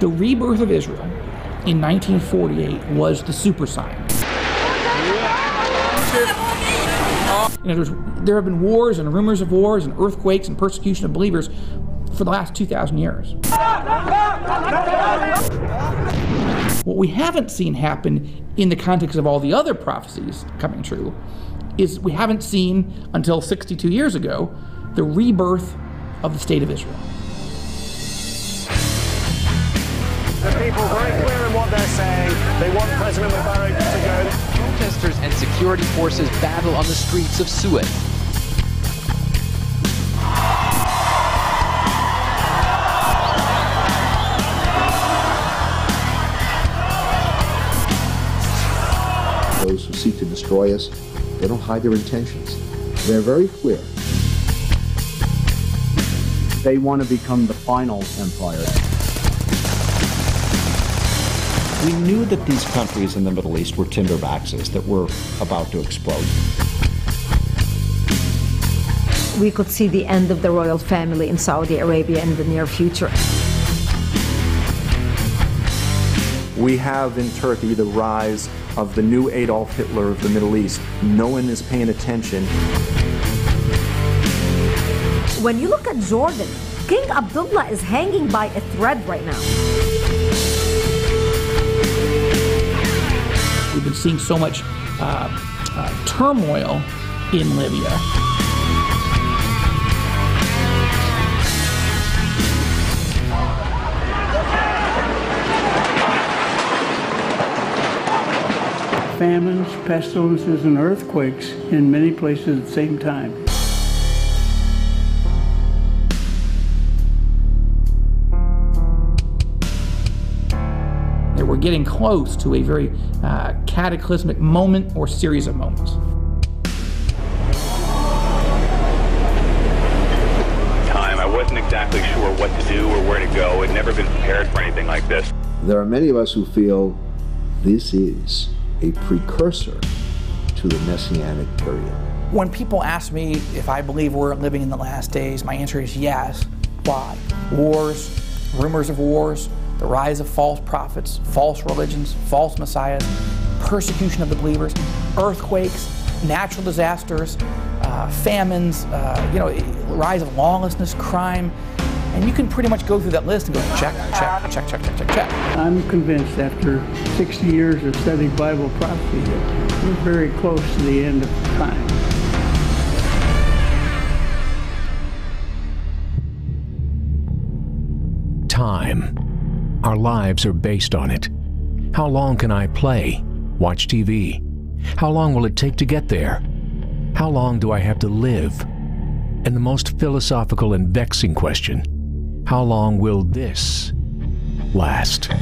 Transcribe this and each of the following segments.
The rebirth of Israel in 1948 was the super sign. There have been wars and rumors of wars and earthquakes and persecution of believers for the last 2,000 years. What we haven't seen happen in the context of all the other prophecies coming true is we haven't seen, until 62 years ago, the rebirth of the state of Israel. The people are very clear in what they're saying. They want President Mubarak to go. Protesters and security forces battle on the streets of Suez. Those who seek to destroy us, they don't hide their intentions. They're very clear. They want to become the final empire. We knew that these countries in the Middle East were tinderboxes that were about to explode. We could see the end of the royal family in Saudi Arabia in the near future. We have in Turkey the rise of the new Adolf Hitler of the Middle East. No one is paying attention. When you look at Jordan, King Abdullah is hanging by a thread right now. We've been seeing so much turmoil in Libya. Famines, pestilences, and earthquakes in many places at the same time. We're getting close to a very cataclysmic moment or series of moments. I wasn't exactly sure what to do or where to go. I'd never been prepared for anything like this. There are many of us who feel this is a precursor to the Messianic period. When people ask me if I believe we're living in the last days, my answer is yes. Why? Wars, rumors of wars, the rise of false prophets, false religions, false messiahs, persecution of the believers, earthquakes, natural disasters, famines, rise of lawlessness, crime, and you can pretty much go through that list and go check, check, check, check, check, check, check. I'm convinced after 60 years of studying Bible prophecy that we're very close to the end of time. Time. Our lives are based on it. How long can I play, watch TV? How long will it take to get there? How long do I have to live? And the most philosophical and vexing question, how long will this last?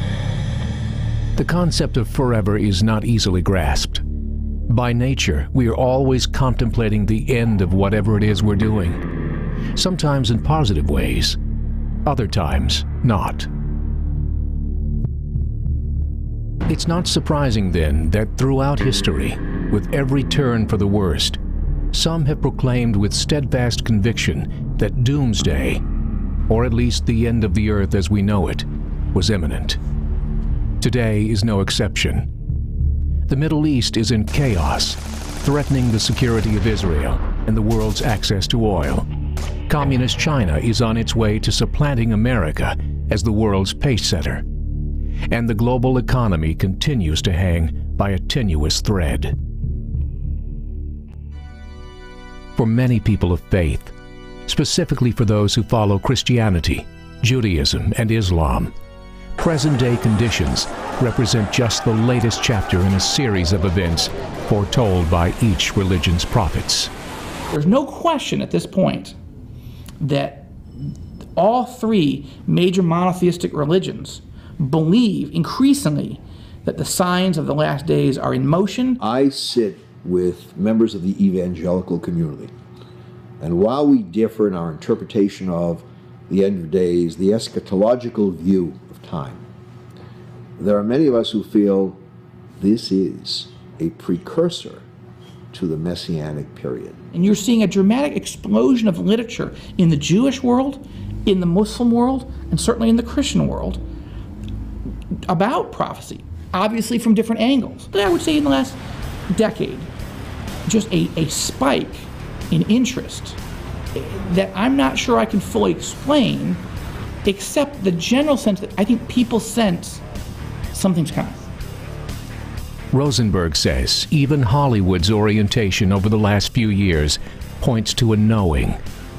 The concept of forever is not easily grasped. By nature, we are always contemplating the end of whatever it is we're doing, sometimes in positive ways, other times not. It's not surprising, then, that throughout history, with every turn for the worst, some have proclaimed with steadfast conviction that doomsday, or at least the end of the earth as we know it, was imminent. Today is no exception. The Middle East is in chaos, threatening the security of Israel and the world's access to oil. Communist China is on its way to supplanting America as the world's pace setter. And the global economy continues to hang by a tenuous thread. For many people of faith, specifically for those who follow Christianity, Judaism, and Islam, present-day conditions represent just the latest chapter in a series of events foretold by each religion's prophets. There's no question at this point that all three major monotheistic religions believe increasingly that the signs of the last days are in motion. I sit with members of the evangelical community. And while we differ in our interpretation of the end of days, the eschatological view of time, there are many of us who feel this is a precursor to the Messianic period. And you're seeing a dramatic explosion of literature in the Jewish world, in the Muslim world, and certainly in the Christian world about prophecy, obviously from different angles. But I would say in the last decade, just a spike in interest that I'm not sure I can fully explain, except the general sense that I think people sense something's coming. Rosenberg says even Hollywood's orientation over the last few years points to a knowing,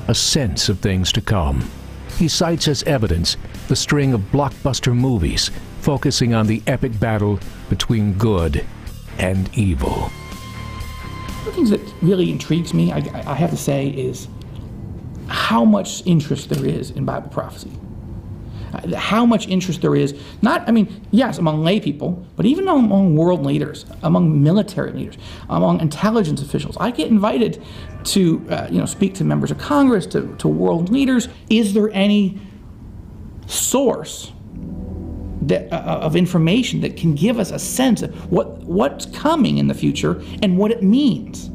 a sense of things to come. He cites as evidence the string of blockbuster movies focusing on the epic battle between good and evil. One of the things that really intrigues me, I have to say, is how much interest there is in Bible prophecy. How much interest there is, yes, among lay people, but even among world leaders, among military leaders, among intelligence officials. I get invited to speak to members of Congress, to world leaders. Is there any source of information that can give us a sense of what's coming in the future and what it means?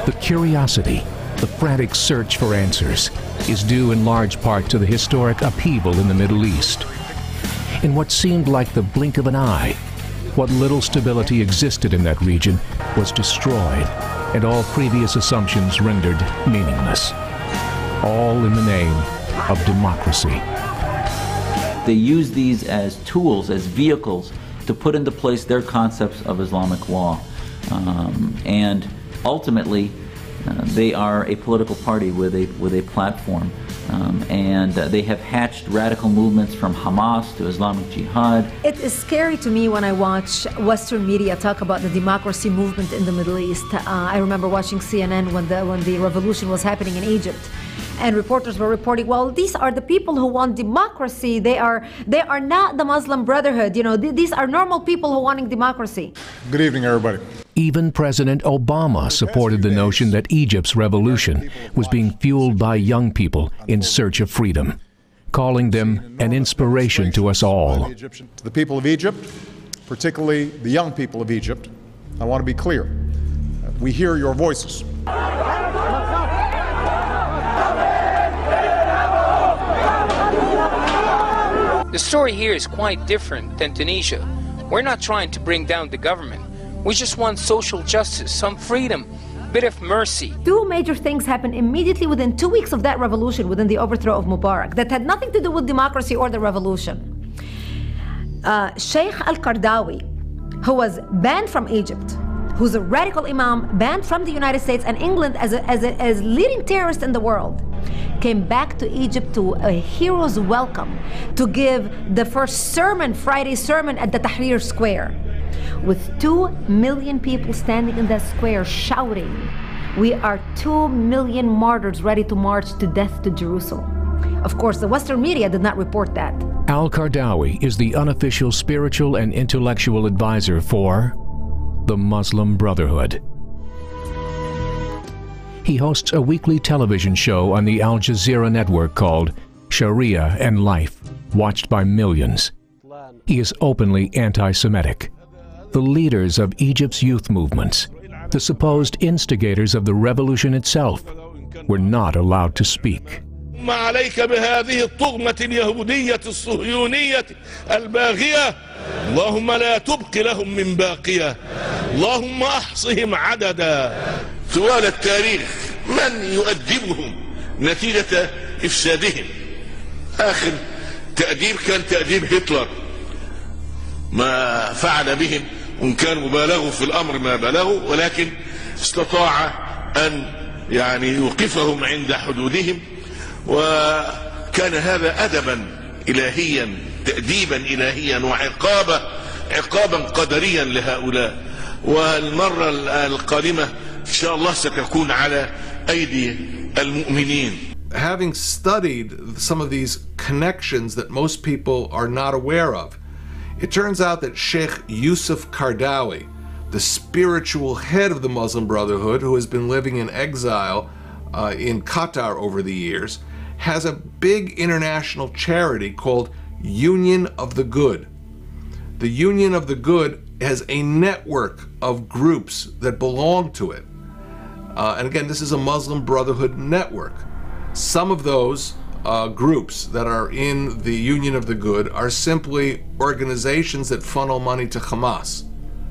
The curiosity, the frantic search for answers, is due in large part to the historic upheaval in the Middle East. In what seemed like the blink of an eye, what little stability existed in that region was destroyed, and all previous assumptions rendered meaningless. All in the name of democracy. They use these as tools, as vehicles, to put into place their concepts of Islamic law. And ultimately, they are a political party with a platform. And they have hatched radical movements from Hamas to Islamic Jihad. It is scary to me when I watch Western media talk about the democracy movement in the Middle East. I remember watching CNN when the revolution was happening in Egypt. And reporters were reporting, well, these are the people who want democracy. They are not the Muslim Brotherhood. These are normal people who wanting democracy. Good evening, everybody. Even President Obama supported the notion that Egypt's revolution was being fueled by young people in search of freedom, calling them an inspiration to us all. To the people of Egypt, particularly the young people of Egypt, I want to be clear. We hear your voices. The story here is quite different than Tunisia. We're not trying to bring down the government. We just want social justice, some freedom, a bit of mercy. Two major things happened immediately within 2 weeks of that revolution, within the overthrow of Mubarak, that had nothing to do with democracy or the revolution. Sheikh Al-Qaradawi, who was banned from Egypt, who's a radical imam, banned from the United States and England as leading terrorist in the world, came back to Egypt to a hero's welcome to give the first sermon, Friday sermon at the Tahrir Square, with 2 million people standing in that square shouting, "We are 2 million martyrs ready to march to death to Jerusalem." Of course, the Western media did not report that. Al-Qaradawi is the unofficial spiritual and intellectual advisor for the Muslim Brotherhood. He hosts a weekly television show on the Al Jazeera network called Sharia and Life, watched by millions. He is openly anti-Semitic. The leaders of Egypt's youth movements, the supposed instigators of the revolution itself, were not allowed to speak. ما عليك بهذه الطغمة اليهودية الصهيونية الباغية اللهم لا تبق لهم من باقية اللهم أحصهم عددا طوال التاريخ من يؤدبهم نتيجة إفسادهم آخر تأديب كان تأديب هتلر ما فعل بهم وإن كان مبالغوا في الأمر ما بلغوا ولكن استطاع أن يوقفهم عند حدودهم كان هذا أدبا إلهيا تأديبا إلهيا عقابا قدريا لهؤلاء، والمرة القادمة إن شاء الله ستكون على أيدي المؤمنين. Having studied some of these connections that most people are not aware of, it turns out that Sheikh Yusuf Qaradawi, the spiritual head of the Muslim Brotherhood, who has been living in exile in Qatar over the years, has a big international charity called Union of the Good. The Union of the Good has a network of groups that belong to it. And again, this is a Muslim Brotherhood network. Some of those groups that are in the Union of the Good are simply organizations that funnel money to Hamas,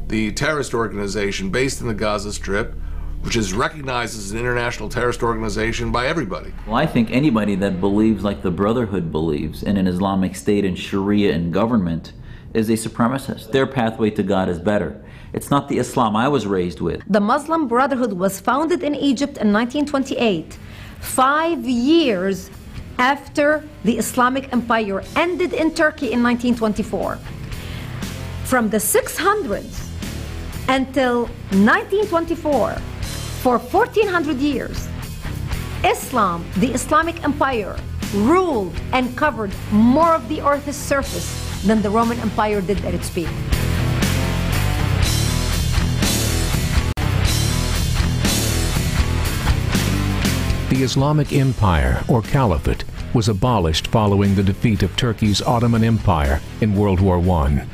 the terrorist organization based in the Gaza Strip, which is recognized as an international terrorist organization by everybody. Well, I think anybody that believes like the Brotherhood believes in an Islamic state and Sharia and government is a supremacist. Their pathway to God is better. It's not the Islam I was raised with. The Muslim Brotherhood was founded in Egypt in 1928, 5 years after the Islamic Empire ended in Turkey in 1924. From the 600s until 1924, for 1400 years, Islam, the Islamic Empire, ruled and covered more of the earth's surface than the Roman Empire did at its peak. The Islamic Empire, or Caliphate, was abolished following the defeat of Turkey's Ottoman Empire in World War I.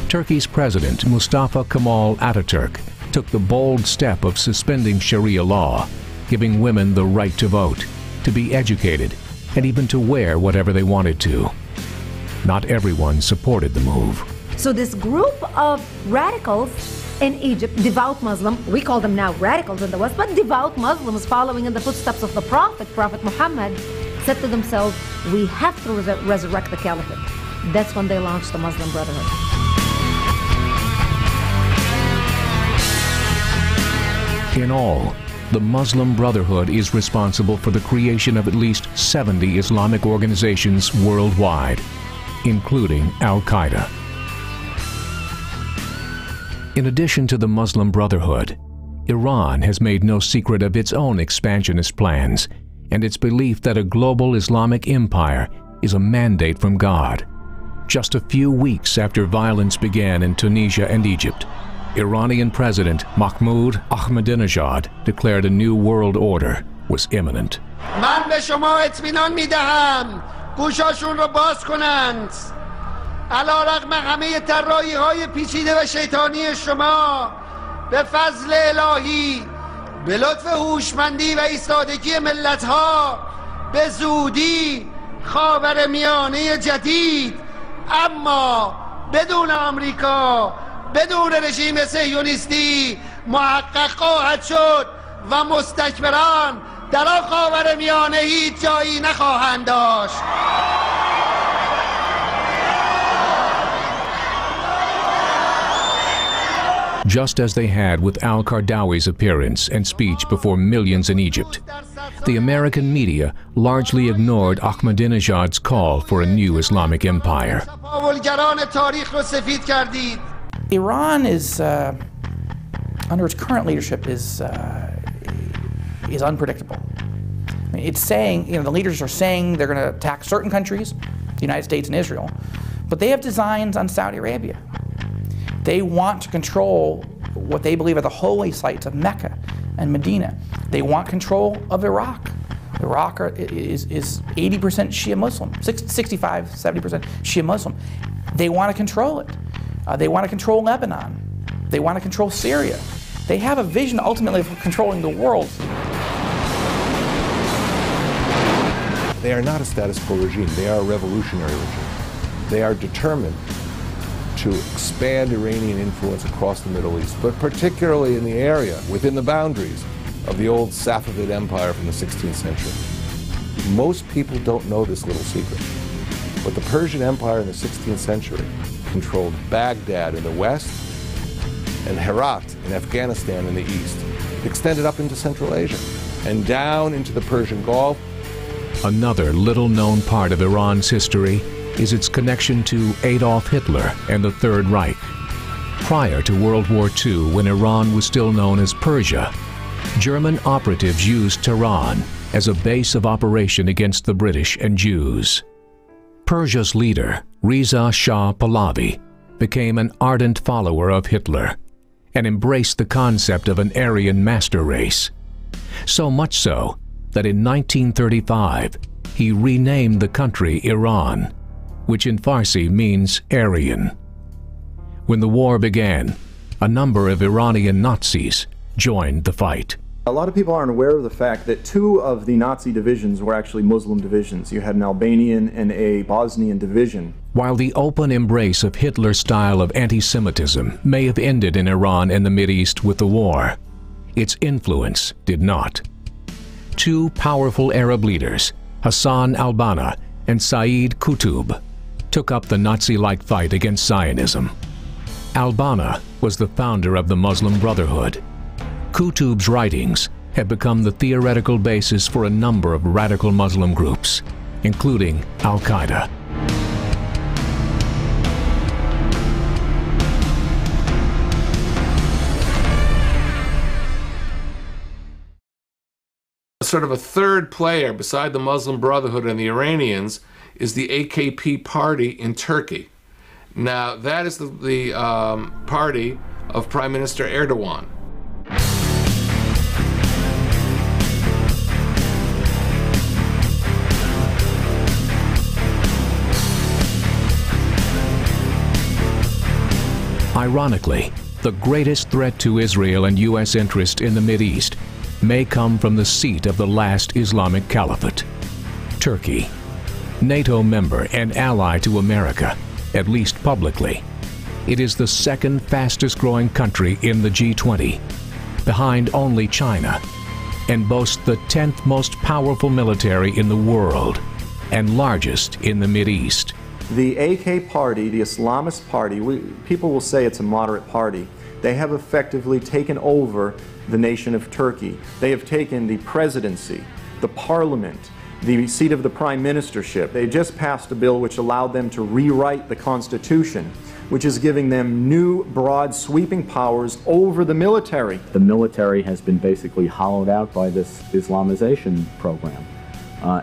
Turkey's president, Mustafa Kemal Ataturk, took the bold step of suspending Sharia law, giving women the right to vote, to be educated, and even to wear whatever they wanted to. Not everyone supported the move. So this group of radicals in Egypt, devout Muslim, we call them now radicals in the West, but devout Muslims following in the footsteps of the Prophet Muhammad, said to themselves, we have to resurrect the Caliphate. That's when they launched the Muslim Brotherhood. In all, the Muslim Brotherhood is responsible for the creation of at least 70 Islamic organizations worldwide, including Al-Qaeda. In addition to the Muslim Brotherhood, Iran has made no secret of its own expansionist plans and its belief that a global Islamic empire is a mandate from God. Just a few weeks after violence began in Tunisia and Egypt, Iranian President Mahmoud Ahmadinejad declared a new world order was imminent. من به شما اطمینان میدهم گوشاشون رو باز کنند. علیرغم همه طراحی‌های پیچیده و شیطانی شما به فضل الهی به لطف هوشمندی و ایستادگی ملت‌ها به زودی خاورمیانه جدید اما بدون آمریکا بدون رژیم صهیونیستی محقق خواهد شد و مستکبران در آن خاورمیانه هیچ جایی نخواهند داشت. Just as they had with al-Qaradawi's appearance and speech before millions in Egypt, the American media largely ignored Ahmadinejad's call for a new Islamic empire. Iran is, under its current leadership, is unpredictable. I mean, it's saying, the leaders are saying they're going to attack certain countries, the United States and Israel, but they have designs on Saudi Arabia. They want to control what they believe are the holy sites of Mecca and Medina. They want control of Iraq. Iraq is 80% Shia Muslim, 65, 70% Shia Muslim. They want to control it. They want to control Lebanon. They want to control Syria. They have a vision ultimately of controlling the world. They are not a status quo regime. They are a revolutionary regime. They are determined to expand Iranian influence across the Middle East, but particularly in the area within the boundaries of the old Safavid Empire from the 16th century. Most people don't know this little secret, but the Persian Empire in the 16th century controlled Baghdad in the west and Herat in Afghanistan in the east. It extended up into Central Asia and down into the Persian Gulf Another little-known part of Iran's history is its connection to Adolf Hitler and the Third Reich. Prior to World War II, when Iran was still known as Persia, German operatives used Tehran as a base of operation against the British and Jews. Persia's leader, Reza Shah Pahlavi, became an ardent follower of Hitler and embraced the concept of an Aryan master race. So much so that in 1935, he renamed the country Iran, which in Farsi means Aryan. When the war began, a number of Iranian Nazis joined the fight. A lot of people aren't aware of the fact that two of the Nazi divisions were actually Muslim divisions. You had an Albanian and a Bosnian division. While the open embrace of Hitler's style of anti-Semitism may have ended in Iran and the Mideast with the war, its influence did not. Two powerful Arab leaders, Hassan al-Banna and Saeed Qutb, took up the Nazi-like fight against Zionism. Al-Banna was the founder of the Muslim Brotherhood. Qutb's writings have become the theoretical basis for a number of radical Muslim groups, including Al-Qaeda. Sort of a third player beside the Muslim Brotherhood and the Iranians is the AKP party in Turkey. Now, that is the party of Prime Minister Erdogan. Ironically, the greatest threat to Israel and U.S. interest in the Mideast may come from the seat of the last Islamic Caliphate, Turkey. NATO member and ally to America, at least publicly. It is the second fastest growing country in the G20, behind only China, and boasts the 10th most powerful military in the world and largest in the Mideast. The AK party, the Islamist party, people will say it's a moderate party. They have effectively taken over the nation of Turkey. They have taken the presidency, the parliament, the seat of the prime ministership. They just passed a bill which allowed them to rewrite the constitution, which is giving them new, broad, sweeping powers over the military. The military has been basically hollowed out by this Islamization program.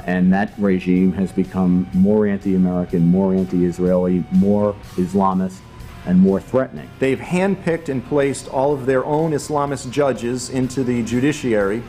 And that regime has become more anti-American, more anti-Israeli, more Islamist, and more threatening. They've handpicked and placed all of their own Islamist judges into the judiciary.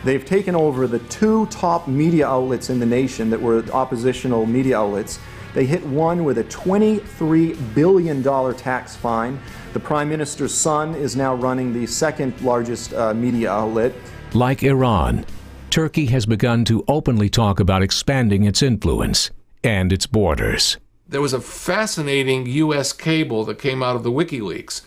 They've taken over the two top media outlets in the nation that were oppositional media outlets. They hit one with a $23 billion tax fine. The Prime Minister's son is now running the second largest media outlet. Like Iran, Turkey has begun to openly talk about expanding its influence and its borders. There was a fascinating U.S. cable that came out of the WikiLeaks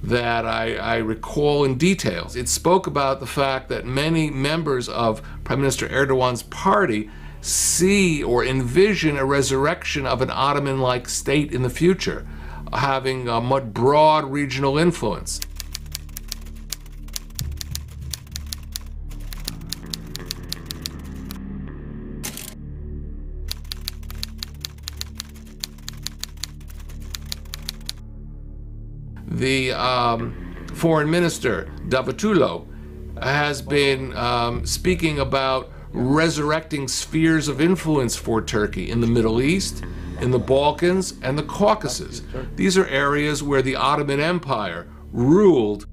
that I recall in detail. It spoke about the fact that many members of Prime Minister Erdogan's party see or envision a resurrection of an Ottoman-like state in the future, having a much broad regional influence. The foreign minister, Davutoglu, has been speaking about resurrecting spheres of influence for Turkey in the Middle East, in the Balkans, and the Caucasus. These are areas where the Ottoman Empire ruled.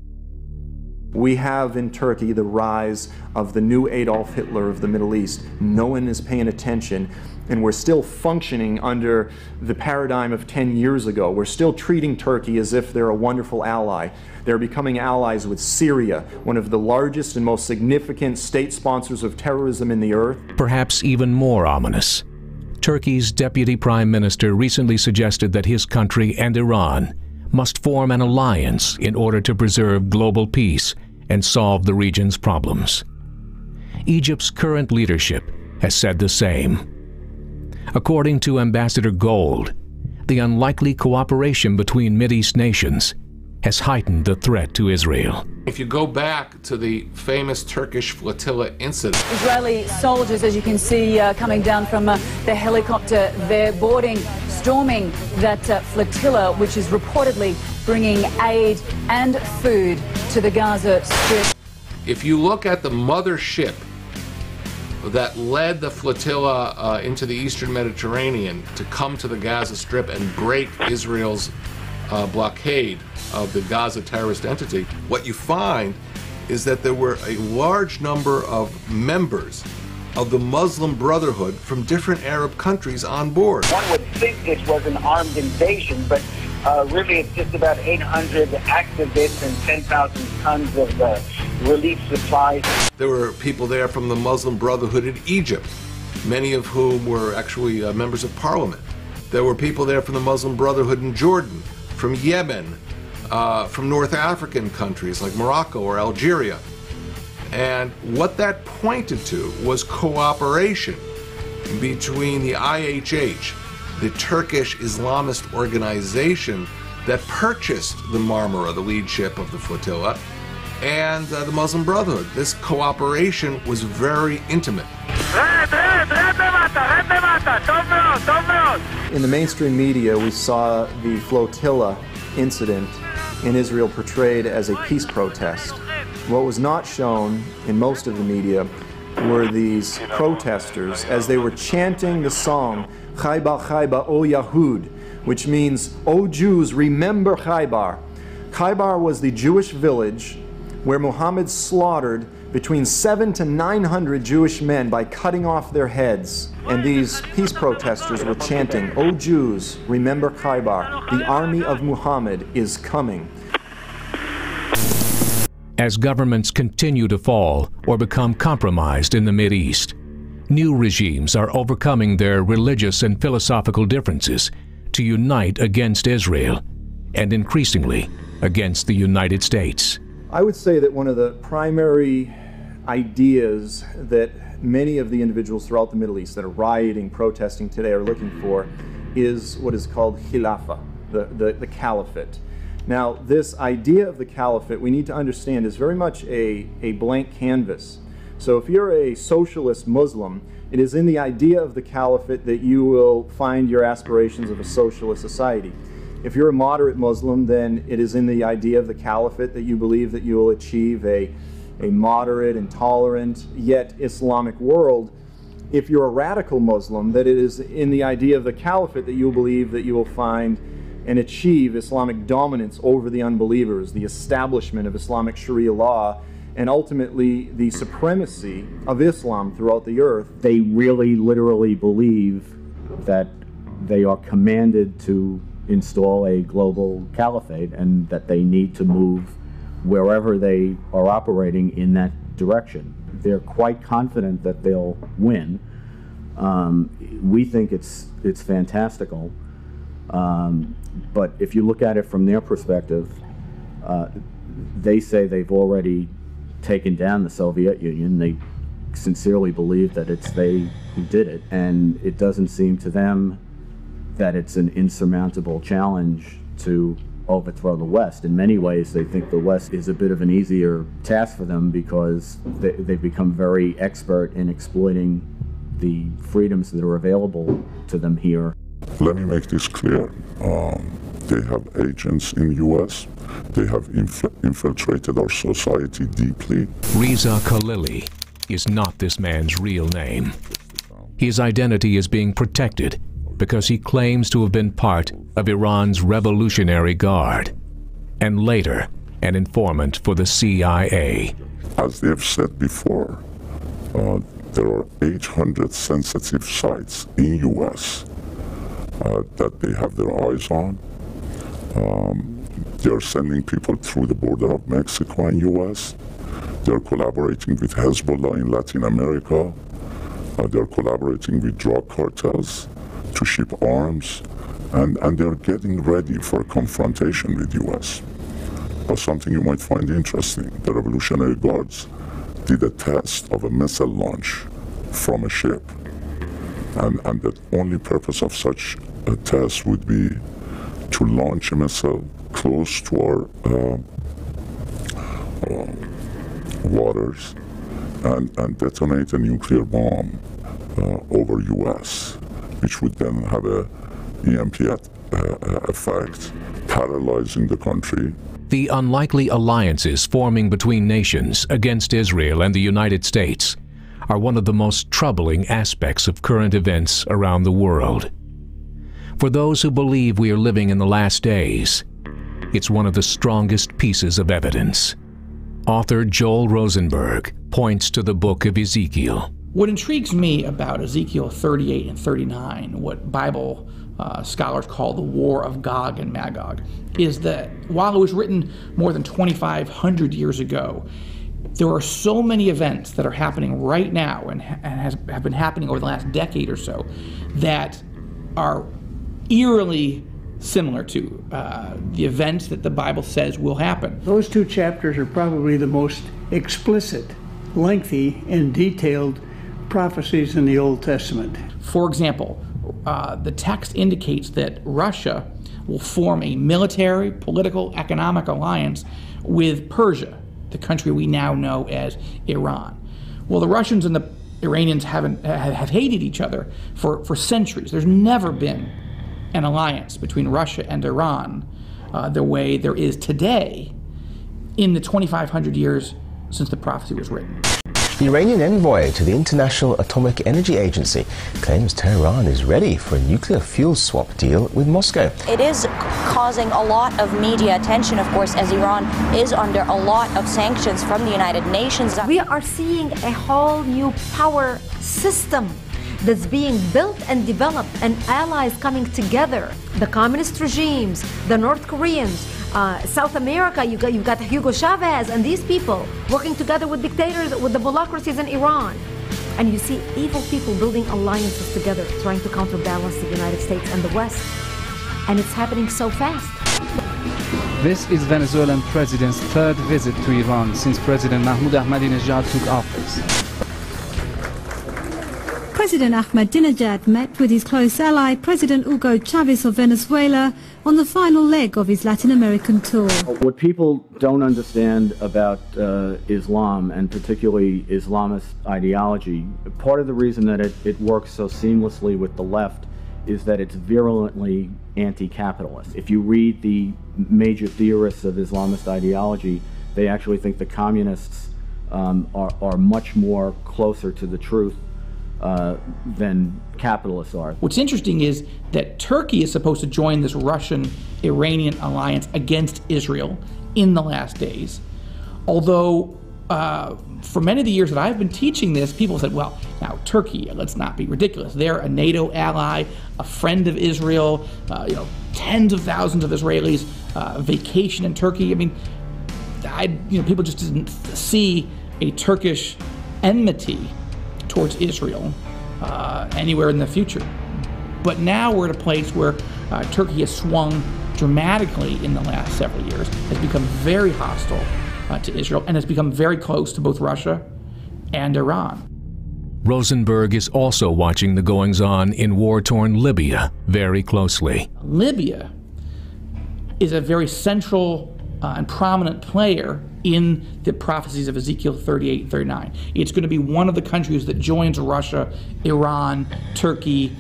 We have in Turkey the rise of the new Adolf Hitler of the Middle East. No one is paying attention, and we're still functioning under the paradigm of 10 years ago. We're still treating Turkey as if they're a wonderful ally. They're becoming allies with Syria, one of the largest and most significant state sponsors of terrorism in the earth. Perhaps even more ominous, Turkey's deputy prime minister recently suggested that his country and Iran must form an alliance in order to preserve global peace and solve the region's problems. Egypt's current leadership has said the same. According to Ambassador Gold, the unlikely cooperation between Mideast nations has heightened the threat to Israel. If you go back to the famous Turkish flotilla incident. Israeli soldiers, as you can see, coming down from the helicopter, they're storming that flotilla, which is reportedly bringing aid and food to the Gaza Strip. If you look at the mothership that led the flotilla into the eastern Mediterranean to come to the Gaza Strip and break Israel's blockade of the Gaza terrorist entity, what you find is that there were a large number of members of the Muslim Brotherhood from different Arab countries on board. One would think this was an armed invasion, but really it's just about 800 activists and 10,000 tons of relief supplies. There were people there from the Muslim Brotherhood in Egypt, many of whom were actually members of parliament. There were people there from the Muslim Brotherhood in Jordan, from Yemen, from North African countries like Morocco or Algeria. And what that pointed to was cooperation between the IHH, the Turkish Islamist organization that purchased the Marmara, the lead ship of the flotilla, and the Muslim Brotherhood. This cooperation was very intimate. In the mainstream media, we saw the flotilla incident in Israel portrayed as a peace protest. What was not shown in most of the media were these protesters as they were chanting the song Khaybar Khaybar O Yahud, which means, O Jews, remember Khaybar. Khaybar was the Jewish village where Muhammad slaughtered between 700 to 900 Jewish men by cutting off their heads. And these peace protesters were chanting, O Jews, remember Khaybar, the army of Muhammad is coming. As governments continue to fall or become compromised in the Mideast, new regimes are overcoming their religious and philosophical differences to unite against Israel and increasingly against the United States. I would say that one of the primary ideas that many of the individuals throughout the Middle East that are rioting, protesting today are looking for is what is called Khilafah, the caliphate. Now, this idea of the caliphate, we need to understand, is very much a blank canvas. So if you're a socialist Muslim, it is in the idea of the caliphate that you will find your aspirations of a socialist society. If you're a moderate Muslim, then it is in the idea of the caliphate that you believe that you will achieve a moderate and tolerant yet Islamic world. If you're a radical Muslim, that it is in the idea of the caliphate that you believe that you will find and achieve Islamic dominance over the unbelievers, the establishment of Islamic Sharia law, and ultimately the supremacy of Islam throughout the earth. They really literally believe that they are commanded to install a global caliphate and that they need to move wherever they are operating in that direction. They're quite confident that they'll win. We think it's fantastical. But if you look at it from their perspective, they say they've already taken down the Soviet Union. They sincerely believe that it's they who did it, and it doesn't seem to them that it's an insurmountable challenge to overthrow the West. In many ways, they think the West is a bit of an easier task for them because they've become very expert in exploiting the freedoms that are available to them here. Let me make this clear. They have agents in the U.S. They have infiltrated our society deeply. Reza Khalili is not this man's real name. His identity is being protected because he claims to have been part of Iran's Revolutionary Guard, and later an informant for the CIA. As they've said before, there are 800 sensitive sites in U.S. That they have their eyes on. They are sending people through the border of Mexico and U.S. They are collaborating with Hezbollah in Latin America. They are collaborating with drug cartels to ship arms, and they are getting ready for a confrontation with U.S. Something you might find interesting, the Revolutionary Guards did a test of a missile launch from a ship, and the only purpose of such a test would be to launch a missile close to our waters and detonate a nuclear bomb over U.S., which would then have a EMP effect, paralyzing the country. The unlikely alliances forming between nations against Israel and the United States are one of the most troubling aspects of current events around the world. For those who believe we are living in the last days, it's one of the strongest pieces of evidence. Author Joel Rosenberg points to the book of Ezekiel. What intrigues me about Ezekiel 38 and 39, what Bible scholars call the War of Gog and Magog, is that while it was written more than 2,500 years ago, there are so many events that are happening right now and have been happening over the last decade or so that are eerily similar to the events that the Bible says will happen. Those two chapters are probably the most explicit, lengthy, and detailed prophecies in the Old Testament. For example, the text indicates that Russia will form a military, political, economic alliance with Persia, the country we now know as Iran. Well, the Russians and the Iranians have hated each other for centuries. There's never been an alliance between Russia and Iran the way there is today in the 2,500 years since the prophecy was written. The Iranian envoy to the International Atomic Energy Agency claims Tehran is ready for a nuclear fuel swap deal with Moscow. It is causing a lot of media attention, of course, as Iran is under a lot of sanctions from the United Nations. We are seeing a whole new power system that's being built and developed, and allies coming together. The communist regimes, the North Koreans, South America, you've got Hugo Chavez and these people working together with dictators, with the bureaucracies in Iran. And you see evil people building alliances together, trying to counterbalance the United States and the West. And it's happening so fast. This is Venezuelan president's third visit to Iran since President Mahmoud Ahmadinejad took office. President Ahmadinejad met with his close ally, President Hugo Chavez of Venezuela, on the final leg of his Latin American tour. What people don't understand about Islam, and particularly Islamist ideology, part of the reason that it works so seamlessly with the left is that it's virulently anti-capitalist. If you read the major theorists of Islamist ideology, they actually think the communists are much more closer to the truth than capitalists are. What's interesting is that Turkey is supposed to join this Russian-Iranian alliance against Israel in the last days. Although, for many of the years that I've been teaching this, people said, well, now Turkey, let's not be ridiculous. They're a NATO ally, a friend of Israel, tens of thousands of Israelis vacation in Turkey. I mean, people just didn't see a Turkish enmity towards Israel anywhere in the future. But now we're at a place where Turkey has swung dramatically in the last several years, has become very hostile to Israel, and has become very close to both Russia and Iran. Rosenberg is also watching the goings-on in war-torn Libya very closely. Libya is a very central and prominent player in the prophecies of Ezekiel 38 and 39. It's going to be one of the countries that joins Russia, Iran, Turkey,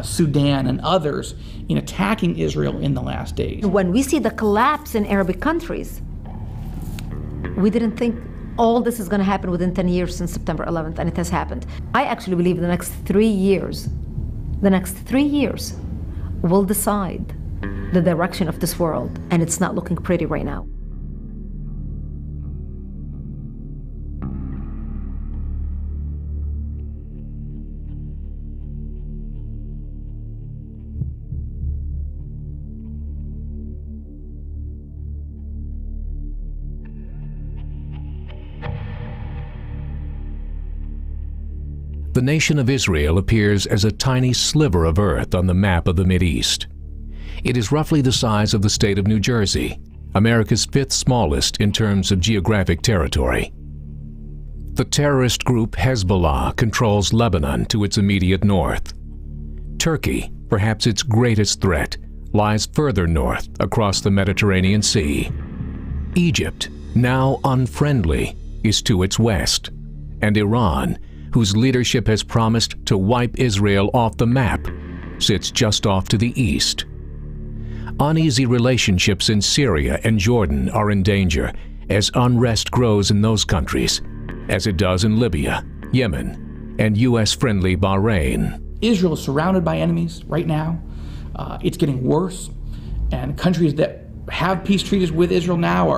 Sudan, and others in attacking Israel in the last days. When we see the collapse in Arabic countries, we didn't think all this is going to happen within 10 years since September 11th, and it has happened. I actually believe the next 3 years will decide the direction of this world, and it's not looking pretty right now. The nation of Israel appears as a tiny sliver of earth on the map of the Mideast. It is roughly the size of the state of New Jersey, America's fifth smallest in terms of geographic territory. The terrorist group Hezbollah controls Lebanon to its immediate north. Turkey, perhaps its greatest threat, lies further north across the Mediterranean Sea. Egypt, now unfriendly, is to its west, and Iran, whose leadership has promised to wipe Israel off the map, sits just off to the east. Uneasy relationships in Syria and Jordan are in danger as unrest grows in those countries, as it does in Libya, Yemen, and U.S.-friendly Bahrain. Israel is surrounded by enemies right now. It's getting worse, and countries that have peace treaties with Israel now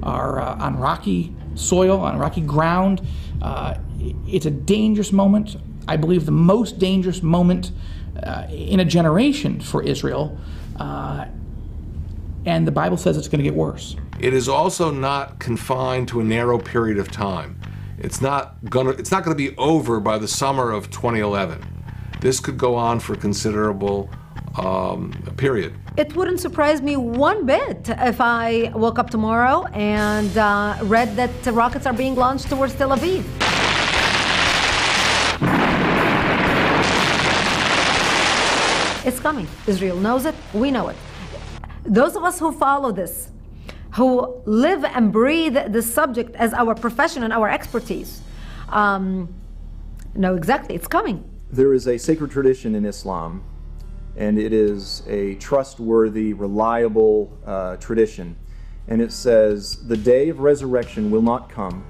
are on rocky soil, on rocky ground. It's a dangerous moment. I believe the most dangerous moment in a generation for Israel, and the Bible says it's going to get worse. It is also not confined to a narrow period of time. It's not going to be over by the summer of 2011. This could go on for a considerable period. It wouldn't surprise me one bit if I woke up tomorrow and read that rockets are being launched towards Tel Aviv. It's coming. Israel knows it. We know it. Those of us who follow this, who live and breathe this subject as our profession and our expertise, know exactly it's coming. There is a sacred tradition in Islam, and it is a trustworthy, reliable tradition. And it says, the day of resurrection will not come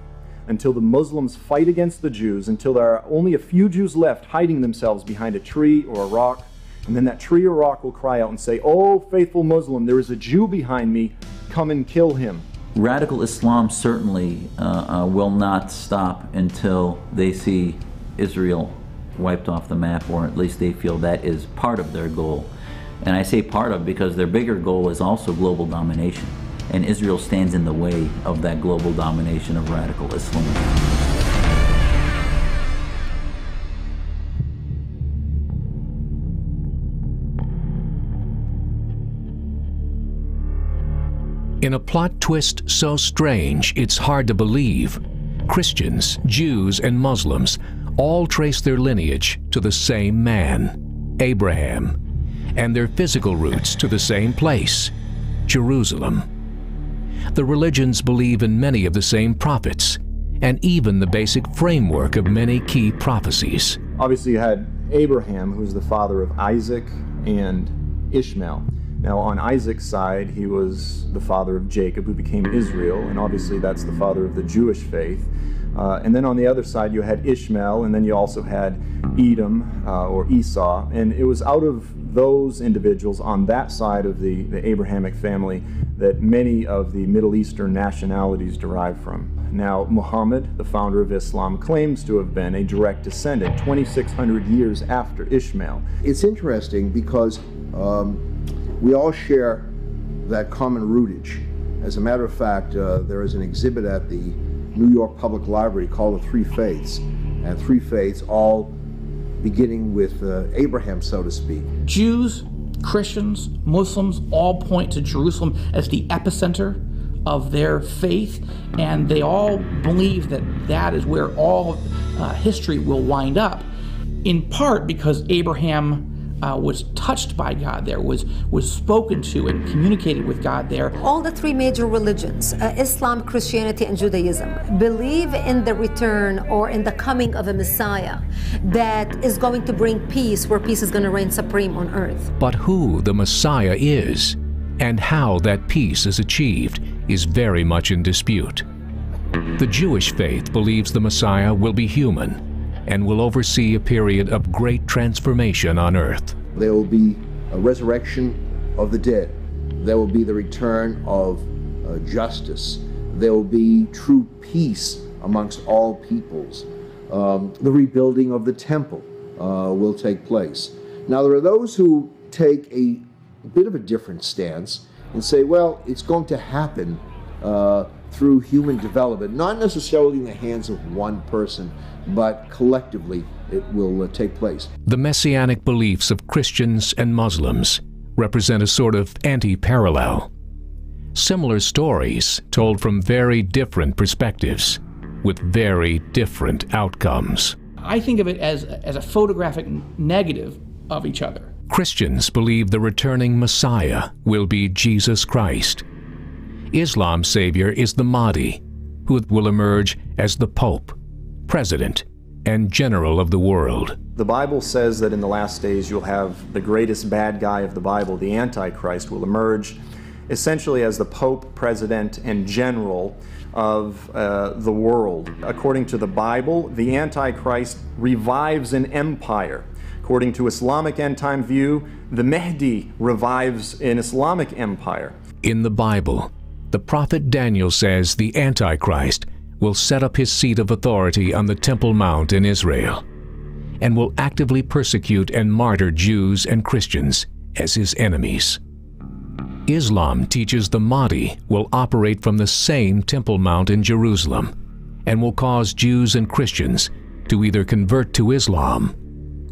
until the Muslims fight against the Jews, until there are only a few Jews left hiding themselves behind a tree or a rock. And then that tree or rock will cry out and say, "Oh, faithful Muslim, there is a Jew behind me, come and kill him." Radical Islam certainly will not stop until they see Israel wiped off the map, or at least they feel that is part of their goal. And I say part of because their bigger goal is also global domination. And Israel stands in the way of that global domination of radical Islam. In a plot twist so strange it's hard to believe, Christians, Jews, and Muslims all trace their lineage to the same man, Abraham, and their physical roots to the same place, Jerusalem. The religions believe in many of the same prophets, and even the basic framework of many key prophecies. Obviously you had Abraham, who's the father of Isaac and Ishmael. Now on Isaac's side, he was the father of Jacob, who became Israel, and obviously that's the father of the Jewish faith. And then on the other side you had Ishmael, and then you also had Edom, or Esau, and it was out of those individuals on that side of the Abrahamic family that many of the Middle Eastern nationalities derive from. Now Muhammad, the founder of Islam, claims to have been a direct descendant 2,600 years after Ishmael. It's interesting because we all share that common rootage. As a matter of fact, there is an exhibit at the New York Public Library called The Three Faiths, and three faiths all beginning with Abraham, so to speak. Jews, Christians, Muslims all point to Jerusalem as the epicenter of their faith, and they all believe that that is where all history will wind up, in part because Abraham was touched by God there, was spoken to and communicated with God there. All the three major religions, Islam, Christianity, and Judaism, believe in the return or in the coming of a Messiah that is going to bring peace, where peace is going to reign supreme on earth. But who the Messiah is and how that peace is achieved is very much in dispute. The Jewish faith believes the Messiah will be human and will oversee a period of great transformation on earth. There will be a resurrection of the dead. There will be the return of justice. There will be true peace amongst all peoples. The rebuilding of the temple will take place. Now there are those who take a bit of a different stance and say, well, it's going to happen through human development, not necessarily in the hands of one person, but collectively it will take place. The messianic beliefs of Christians and Muslims represent a sort of anti-parallel. Similar stories told from very different perspectives, with very different outcomes. I think of it as a photographic negative of each other. Christians believe the returning Messiah will be Jesus Christ. Islam's savior is the Mahdi, who will emerge as the Pope, President, and General of the world. The Bible says that in the last days you'll have the greatest bad guy of the Bible, the Antichrist, will emerge essentially as the Pope, President, and General of the world. According to the Bible, the Antichrist revives an empire. According to Islamic end-time view, the Mahdi revives an Islamic empire. In the Bible, the prophet Daniel says the Antichrist will set up his seat of authority on the Temple Mount in Israel and will actively persecute and martyr Jews and Christians as his enemies. Islam teaches the Mahdi will operate from the same Temple Mount in Jerusalem and will cause Jews and Christians to either convert to Islam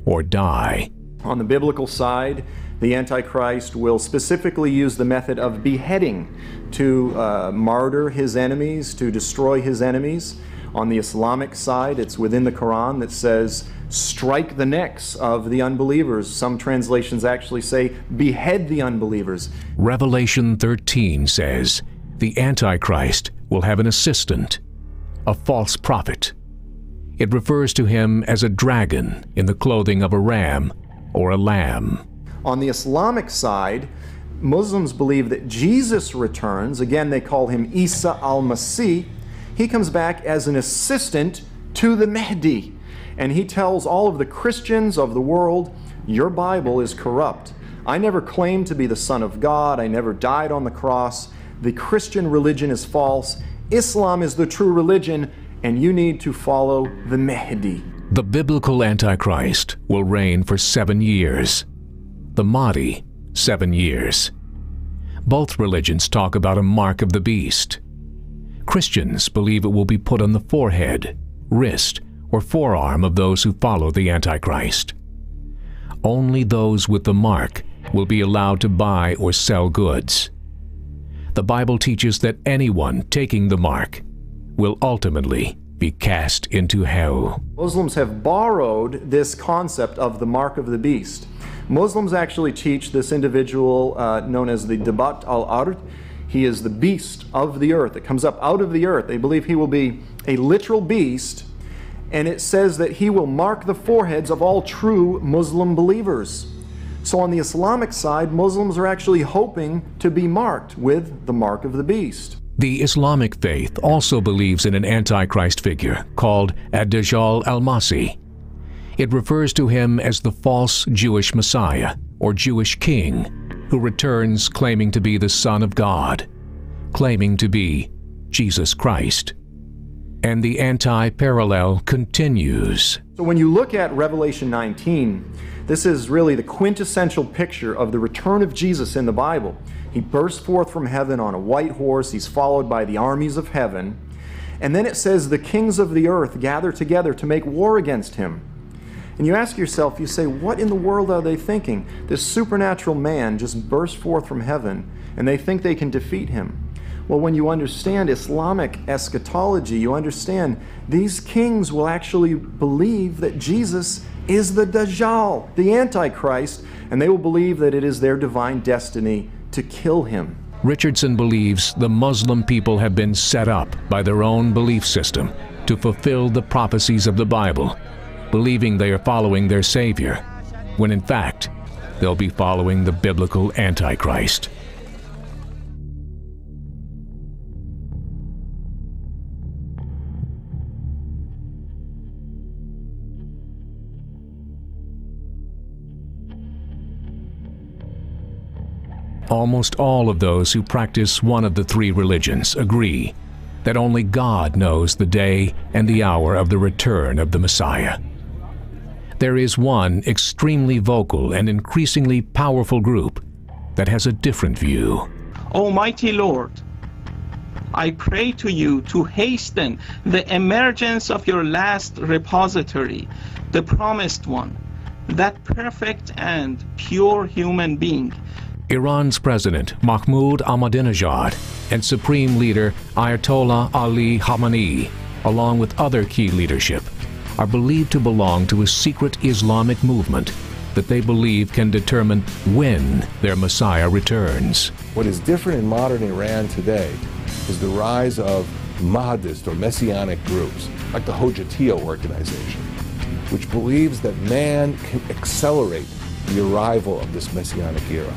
or die. On the biblical side, the Antichrist will specifically use the method of beheading to martyr his enemies, to destroy his enemies. On the Islamic side, it's within the Quran that says, strike the necks of the unbelievers. Some translations actually say, behead the unbelievers. Revelation 13 says, the Antichrist will have an assistant, a false prophet. It refers to him as a dragon in the clothing of a ram or a lamb. On the Islamic side, Muslims believe that Jesus returns. Again, they call him Isa al-Masih. He comes back as an assistant to the Mahdi. And he tells all of the Christians of the world, your Bible is corrupt. I never claimed to be the Son of God. I never died on the cross. The Christian religion is false. Islam is the true religion, and you need to follow the Mahdi. The biblical Antichrist will reign for 7 years. The Mahdi, 7 years. Both religions talk about a mark of the beast. Christians believe it will be put on the forehead, wrist, or forearm of those who follow the Antichrist. Only those with the mark will be allowed to buy or sell goods. The Bible teaches that anyone taking the mark will ultimately be cast into hell. Muslims have borrowed this concept of the mark of the beast. Muslims actually teach this individual known as the Dabat al-Ard. He is the beast of the earth. It comes up out of the earth. They believe he will be a literal beast, and it says that he will mark the foreheads of all true Muslim believers. So on the Islamic side, Muslims are actually hoping to be marked with the mark of the beast. The Islamic faith also believes in an Antichrist figure called Ad-Dajjal al-Masih. It refers to him as the false Jewish Messiah or Jewish king who returns claiming to be the Son of God, claiming to be Jesus Christ. And the anti-parallel continues. So when you look at Revelation 19, this is really the quintessential picture of the return of Jesus in the Bible. He bursts forth from heaven on a white horse. He's followed by the armies of heaven. And then it says the kings of the earth gather together to make war against him. And you ask yourself, you say, what in the world are they thinking? This supernatural man just burst forth from heaven, and they think they can defeat him. Well, when you understand Islamic eschatology, you understand these kings will actually believe that Jesus is the Dajjal, the Antichrist, and they will believe that it is their divine destiny to kill him. Richardson believes the Muslim people have been set up by their own belief system to fulfill the prophecies of the Bible, believing they are following their Savior, when in fact, they'll be following the biblical Antichrist. Almost all of those who practice one of the three religions agree that only God knows the day and the hour of the return of the Messiah. There is one extremely vocal and increasingly powerful group that has a different view. Almighty Lord, I pray to you to hasten the emergence of your last repository, the promised one, that perfect and pure human being. Iran's President Mahmoud Ahmadinejad and Supreme Leader Ayatollah Ali Khamenei, along with other key leadership, are believed to belong to a secret Islamic movement that they believe can determine when their Messiah returns. What is different in modern Iran today is the rise of Mahdist or messianic groups, like the Hojatiya organization, which believes that man can accelerate the arrival of this messianic era,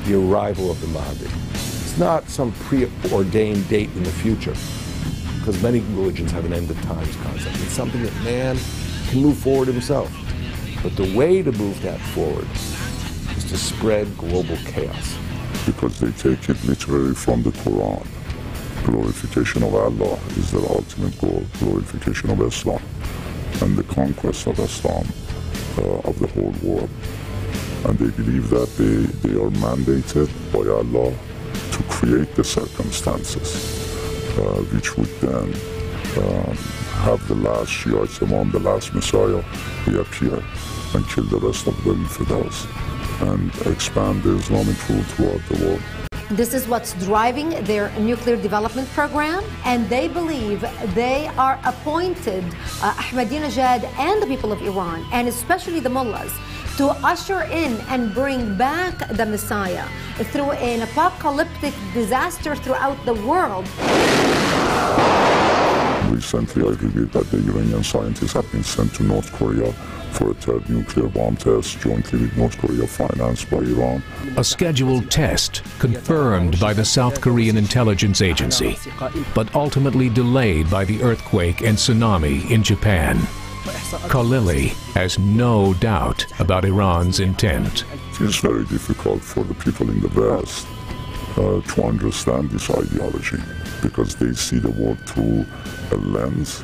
the arrival of the Mahdi. It's not some preordained date in the future, because many religions have an end of times concept. It's something that man can move forward himself. But the way to move that forward is to spread global chaos. Because they take it literally from the Quran. Glorification of Allah is their ultimate goal, glorification of Islam, and the conquest of Islam of the whole world. And they believe that they are mandated by Allah to create the circumstances which would then have the last Shiite Imam, the last Messiah, reappear and kill the rest of the infidels and expand the Islamic rule throughout the world. This is what's driving their nuclear development program, and they believe they are appointed, Ahmadinejad and the people of Iran, and especially the mullahs, to usher in and bring back the Messiah through an apocalyptic disaster throughout the world. Recently, I revealed that the Iranian scientists have been sent to North Korea for a third nuclear bomb test jointly with North Korea, financed by Iran. A scheduled test confirmed by the South Korean intelligence agency, but ultimately delayed by the earthquake and tsunami in Japan. Khalili has no doubt about Iran's intent. It is very difficult for the people in the West to understand this ideology, because they see the world through a lens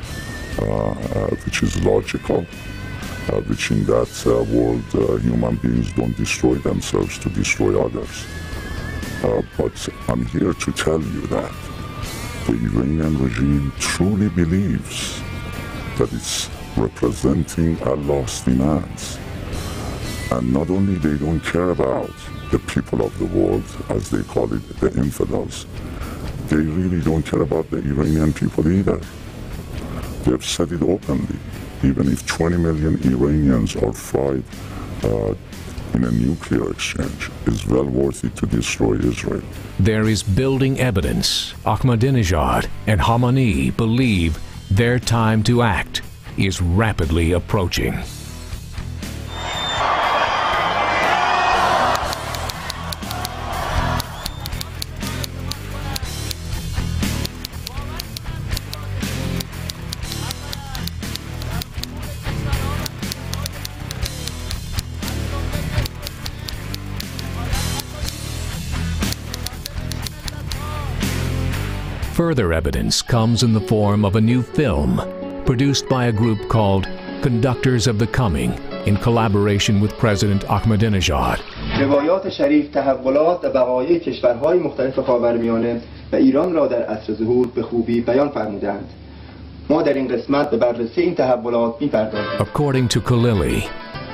which is logical, which in that world human beings don't destroy themselves to destroy others. But I'm here to tell you that the Iranian regime truly believes that it's representing Allah's demands. And not only they don't care about the people of the world, as they call it, the infidels, they really don't care about the Iranian people either. They've said it openly. Even if 20 million Iranians are fried in a nuclear exchange, it's well worth it to destroy Israel. There is building evidence Ahmadinejad and Khamenei believe their time to act is rapidly approaching. Further evidence comes in the form of a new film produced by a group called Conductors of the Coming in collaboration with President Ahmadinejad. روایات شریف تحولات و بقایای کشورهای مختلف خاورمیانه و ایران را در عصر ظهور به خوبی بیان فرمودند. ما در این قسمت به بررسی این تحولات می‌پردازیم. According to Khalili,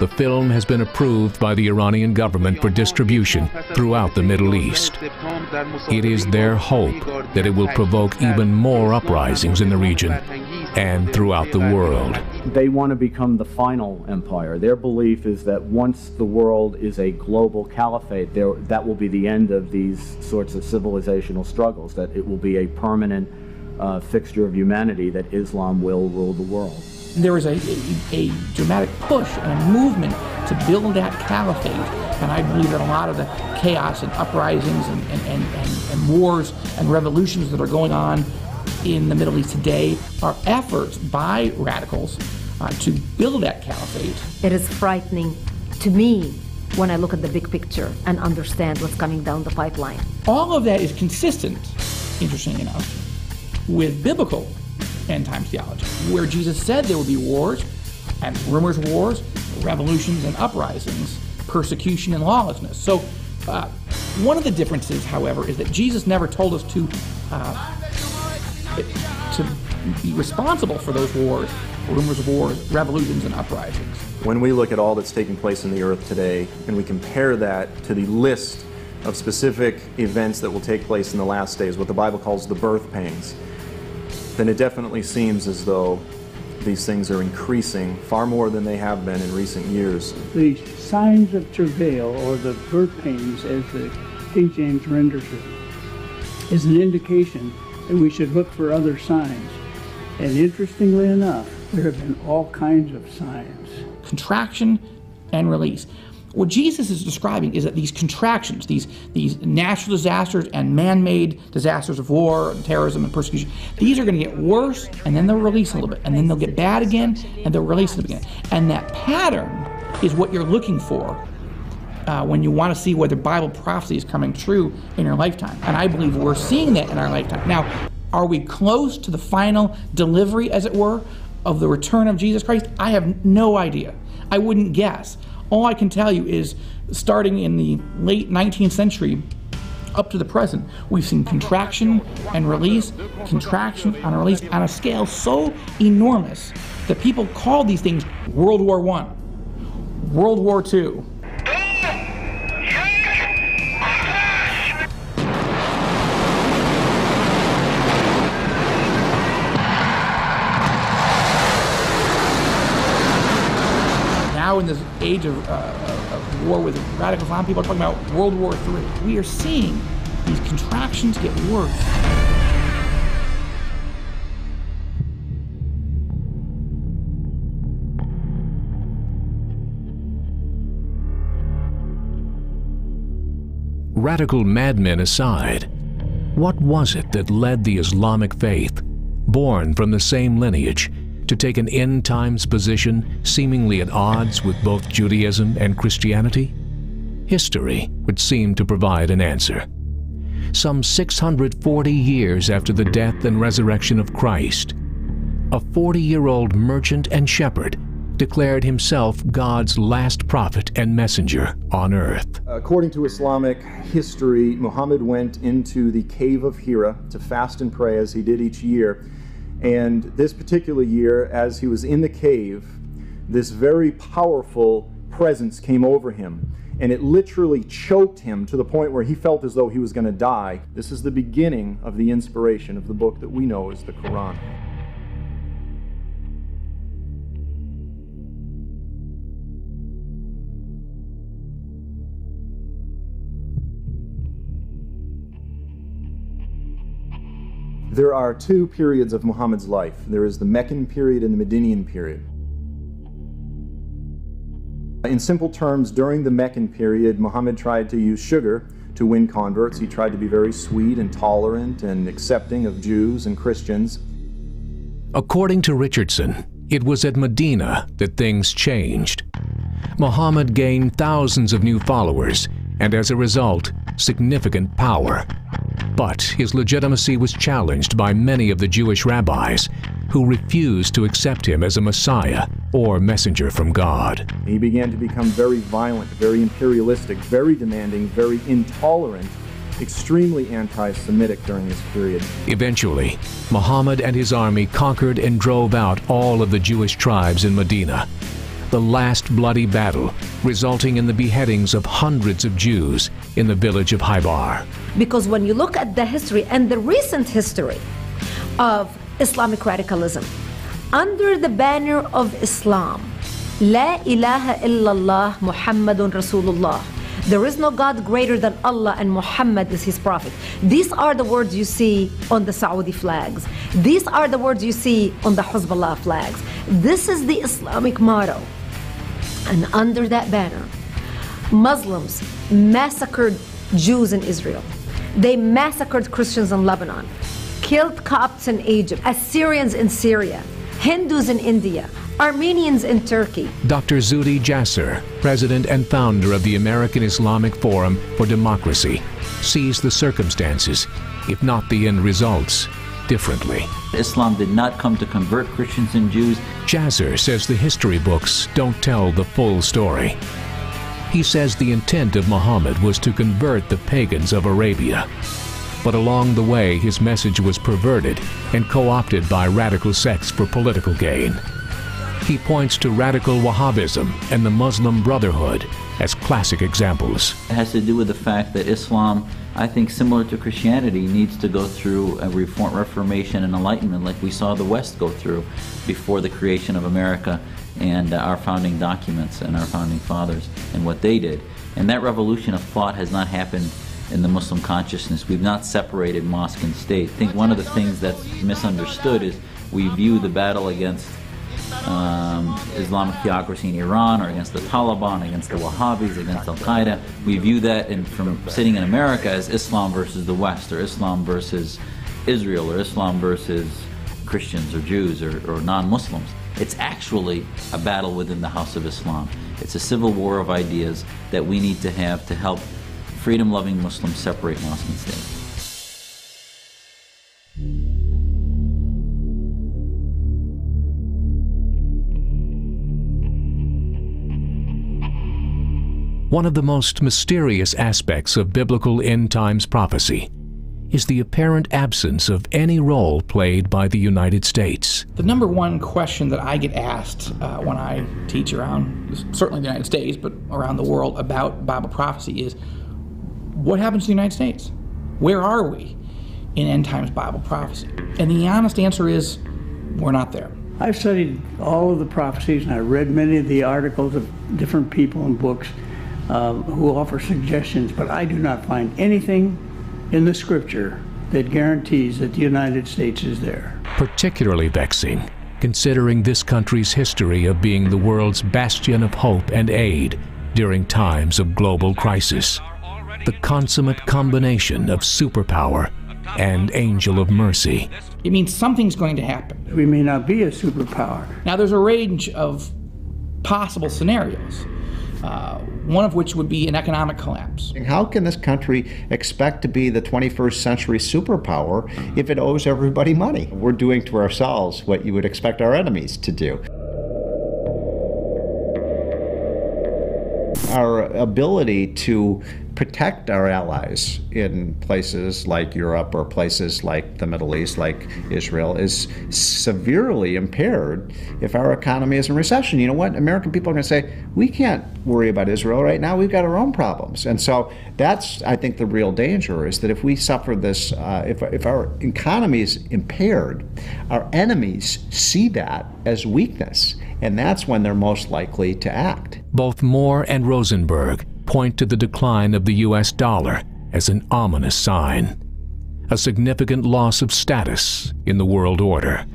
the film has been approved by the Iranian government for distribution throughout the Middle East. It is their hope that it will provoke even more uprisings in the region and throughout the world. They want to become the final empire. Their belief is that once the world is a global caliphate, that will be the end of these sorts of civilizational struggles, that it will be a permanent fixture of humanity, that Islam will rule the world. There was a dramatic push and a movement to build that caliphate, and I believe that a lot of the chaos and uprisings and wars and revolutions that are going on in the Middle East today are efforts by radicals to build that caliphate. It is frightening to me when I look at the big picture and understand what's coming down the pipeline. All of that is consistent, interesting enough, with biblical end times theology, where Jesus said there would be wars and rumors of wars, revolutions and uprisings, persecution and lawlessness. So one of the differences, however, is that Jesus never told us to be responsible for those wars, rumors of wars, revolutions and uprisings. When we look at all that's taking place in the earth today and we compare that to the list of specific events that will take place in the last days, what the Bible calls the birth pangs, then it definitely seems as though these things are increasing far more than they have been in recent years. The signs of travail, or the birth pains as the King James renders it, is an indication that we should look for other signs. And interestingly enough, there have been all kinds of signs. Contraction and release. What Jesus is describing is that these contractions, these natural disasters and man-made disasters of war and terrorism and persecution, these are going to get worse, and then they'll release a little bit, and then they'll get bad again, and they'll release it again. And that pattern is what you're looking for when you want to see whether Bible prophecy is coming true in your lifetime. And I believe we're seeing that in our lifetime. Now, are we close to the final delivery, as it were, of the return of Jesus Christ? I have no idea. I wouldn't guess. All I can tell you is, starting in the late 19th century up to the present, we've seen contraction and release, contraction and release on a scale so enormous that people call these things World War I, World War II. Now in this age of war with radical Islam, people are talking about World War III. We are seeing these contractions get worse. Radical madmen aside, what was it that led the Islamic faith, born from the same lineage, to take an end times position seemingly at odds with both Judaism and Christianity? History would seem to provide an answer. Some 640 years after the death and resurrection of Christ, a 40-year-old merchant and shepherd declared himself God's last prophet and messenger on earth. According to Islamic history, Muhammad went into the cave of Hira to fast and pray as he did each year. And this particular year, as he was in the cave, this very powerful presence came over him, and it literally choked him to the point where he felt as though he was going to die. This is the beginning of the inspiration of the book that we know as the Quran. There are two periods of Muhammad's life. There is the Meccan period and the Medinian period. In simple terms, during the Meccan period, Muhammad tried to use sugar to win converts. He tried to be very sweet and tolerant and accepting of Jews and Christians. According to Richardson, it was at Medina that things changed. Muhammad gained thousands of new followers, and as a result, significant power. But his legitimacy was challenged by many of the Jewish rabbis who refused to accept him as a Messiah or messenger from God. He began to become very violent, very imperialistic, very demanding, very intolerant, extremely anti-Semitic during this period. Eventually, Muhammad and his army conquered and drove out all of the Jewish tribes in Medina. The last bloody battle, resulting in the beheadings of hundreds of Jews in the village of Khaybar. Because when you look at the history and the recent history of Islamic radicalism, under the banner of Islam, La ilaha illallah Muhammadun Rasulullah, there is no God greater than Allah and Muhammad is his prophet. These are the words you see on the Saudi flags. These are the words you see on the Hezbollah flags. This is the Islamic motto. And under that banner, Muslims massacred Jews in Israel. They massacred Christians in Lebanon, killed Copts in Egypt, Assyrians in Syria, Hindus in India, Armenians in Turkey. Dr. Zuhdi Jasser, president and founder of the American Islamic Forum for Democracy, sees the circumstances, if not the end results, differently. Islam did not come to convert Christians and Jews. Jasser says the history books don't tell the full story. He says the intent of Muhammad was to convert the pagans of Arabia. But along the way, his message was perverted and co-opted by radical sects for political gain. He points to radical Wahhabism and the Muslim Brotherhood as classic examples. It has to do with the fact that Islam, I think similar to Christianity, needs to go through a reformation and enlightenment like we saw the West go through before the creation of America and our founding documents and our founding fathers and what they did. And that revolution of thought has not happened in the Muslim consciousness. We've not separated mosque and state. I think one of the things that's misunderstood is we view the battle against Islamic theocracy in Iran, or against the Taliban, against the Wahhabis, against Al-Qaeda. We view that from sitting in America as Islam versus the West, or Islam versus Israel, or Islam versus Christians or Jews or non-Muslims. It's actually a battle within the House of Islam. It's a civil war of ideas that we need to have to help freedom-loving Muslims separate mosque and state. One of the most mysterious aspects of biblical end-times prophecy is the apparent absence of any role played by the United States. The number one question that I get asked when I teach around, certainly the United States, but around the world about Bible prophecy is, what happens to the United States? Where are we in end-times Bible prophecy? And the honest answer is, we're not there. I've studied all of the prophecies, and I read many of the articles of different people and books who offer suggestions, but I do not find anything in the scripture that guarantees that the United States is there. Particularly vexing, considering this country's history of being the world's bastion of hope and aid during times of global crisis. The consummate combination of superpower and angel of mercy. It means something's going to happen. We may not be a superpower. Now there's a range of possible scenarios. One of which would be an economic collapse. How can this country expect to be the 21st century superpower if it owes everybody money? We're doing to ourselves what you would expect our enemies to do. Our ability to protect our allies in places like Europe or places like the Middle East, like Israel, is severely impaired if our economy is in recession. You know what? American people are going to say, we can't worry about Israel right now. We've got our own problems. And so that's, I think, the real danger, is that if we suffer this, if our economy is impaired, our enemies see that as weakness. And that's when they're most likely to act. Both Moore and Rosenberg point to the decline of the U.S. dollar as an ominous sign, a significant loss of status in the world order.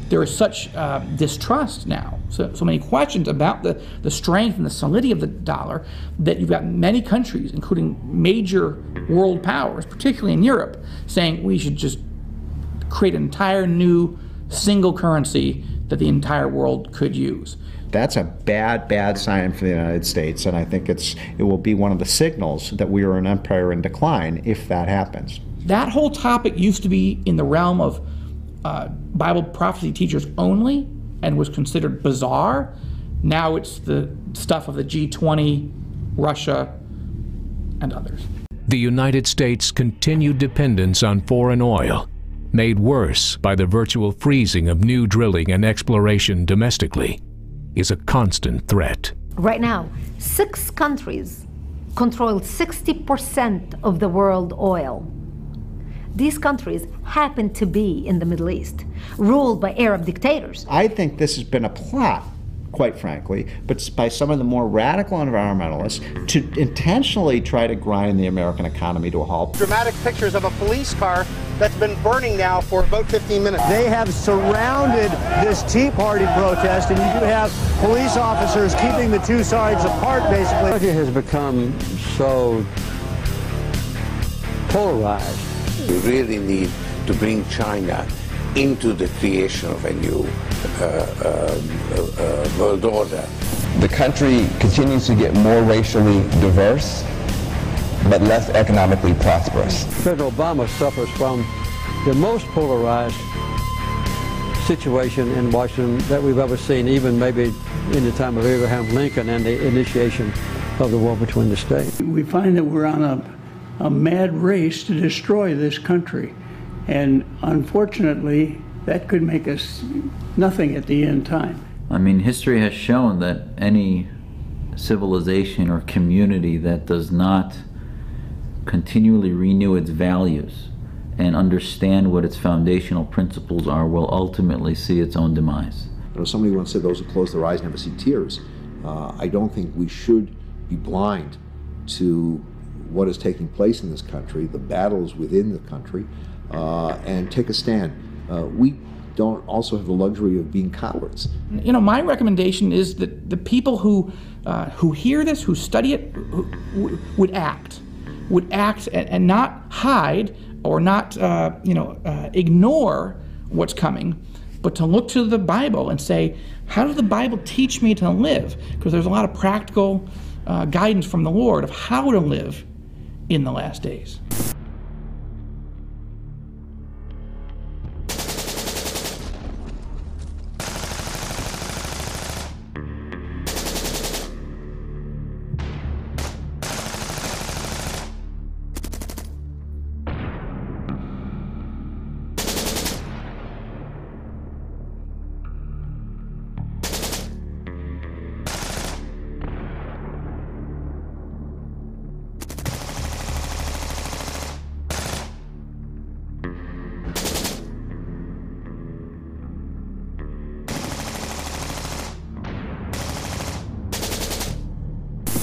There is such distrust now, so many questions about the strength and the solidity of the dollar, that you've got many countries, including major world powers, particularly in Europe, saying we should just create an entire new single currency that the entire world could use. That's a bad, bad sign for the United States, and I think it will be one of the signals that we are an empire in decline if that happens. That whole topic used to be in the realm of Bible prophecy teachers only and was considered bizarre. Now it's the stuff of the G20, Russia, and others. The United States' continued dependence on foreign oil, made worse by the virtual freezing of new drilling and exploration domestically, is a constant threat. Right now, 6 countries control 60% of the world oil. These countries happen to be in the Middle East, ruled by Arab dictators. I think this has been a plot, quite frankly, but by some of the more radical environmentalists to intentionally try to grind the American economy to a halt. Dramatic pictures of a police car that's been burning now for about 15 minutes. They have surrounded this Tea Party protest, and you do have police officers keeping the two sides apart, basically. America has become so polarized. We really need to bring China into the creation of a new world order. The country continues to get more racially diverse, but less economically prosperous. President Obama suffers from the most polarized situation in Washington that we've ever seen, even maybe in the time of Abraham Lincoln and the initiation of the war between the states. We find that we're on a mad race to destroy this country. And unfortunately, that could make us nothing at the end time. I mean, history has shown that any civilization or community that does not continually renew its values and understand what its foundational principles are will ultimately see its own demise. Somebody once said, those who close their eyes never see tears. I don't think we should be blind to what is taking place in this country, the battles within the country, and take a stand. We don't also have the luxury of being cowards. You know, my recommendation is that the people who hear this, who study it, would act and not hide or not, ignore what's coming, but to look to the Bible and say, how does the Bible teach me to live? Because there's a lot of practical guidance from the Lord of how to live in the last days.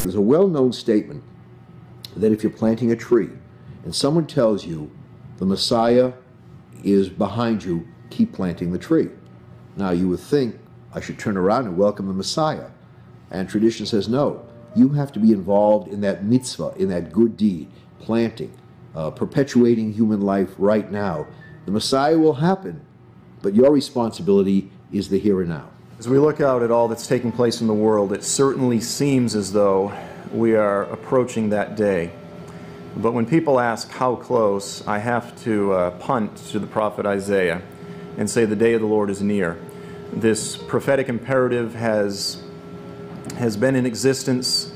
There's a well-known statement that if you're planting a tree and someone tells you the Messiah is behind you, keep planting the tree. Now you would think I should turn around and welcome the Messiah. And tradition says no. You have to be involved in that mitzvah, in that good deed, planting, perpetuating human life right now. The Messiah will happen, but your responsibility is the here and now. As we look out at all that's taking place in the world, it certainly seems as though we are approaching that day. But when people ask how close, I have to punt to the prophet Isaiah and say the day of the Lord is near. This prophetic imperative has been in existence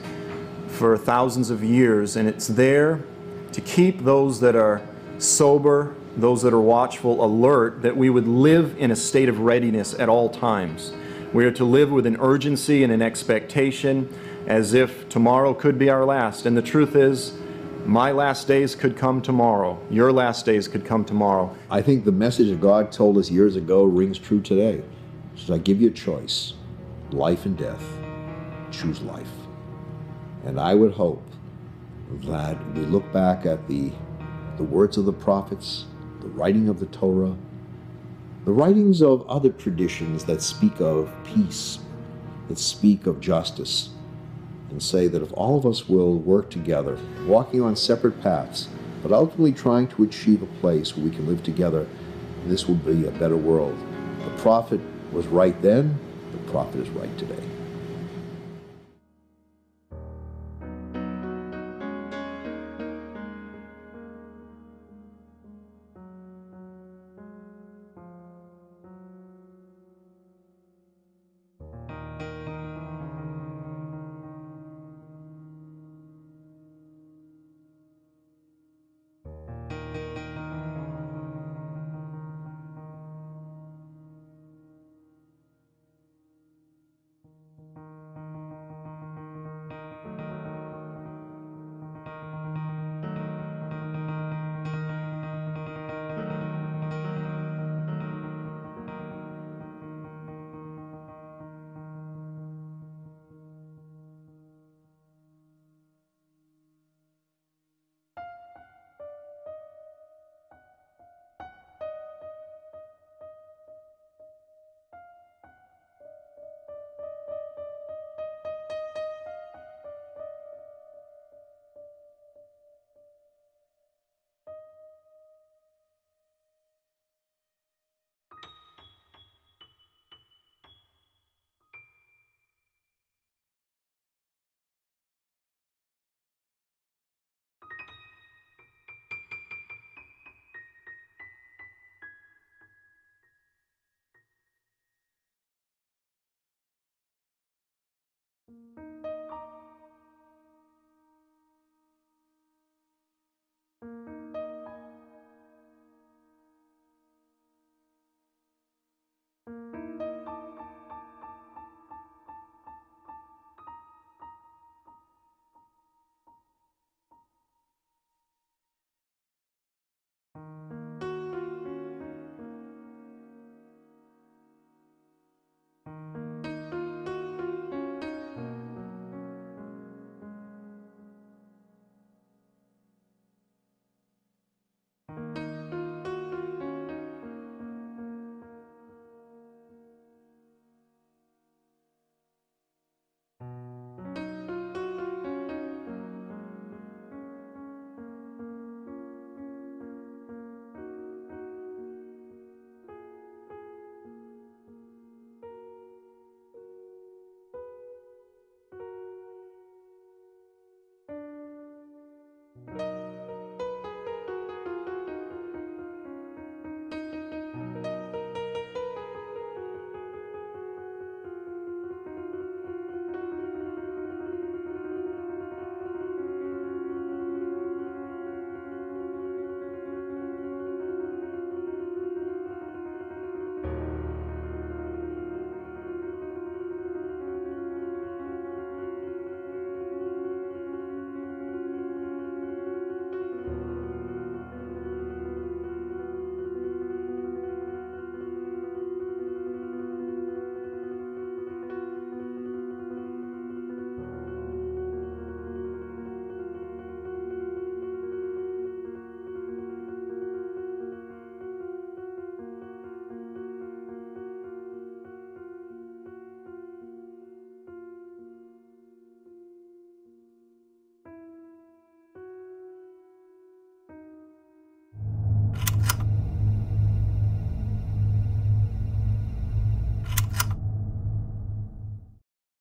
for thousands of years, and it's there to keep those that are sober, those that are watchful, alert, that we would live in a state of readiness at all times. We are to live with an urgency and an expectation as if tomorrow could be our last. And the truth is, my last days could come tomorrow. Your last days could come tomorrow. I think the message that God told us years ago rings true today. He says, I give you a choice, life and death. Choose life. And I would hope that we look back at the words of the prophets, the writing of the Torah, the writings of other traditions that speak of peace, that speak of justice, and say that if all of us will work together, walking on separate paths, but ultimately trying to achieve a place where we can live together, this will be a better world. The prophet was right then, the prophet is right today.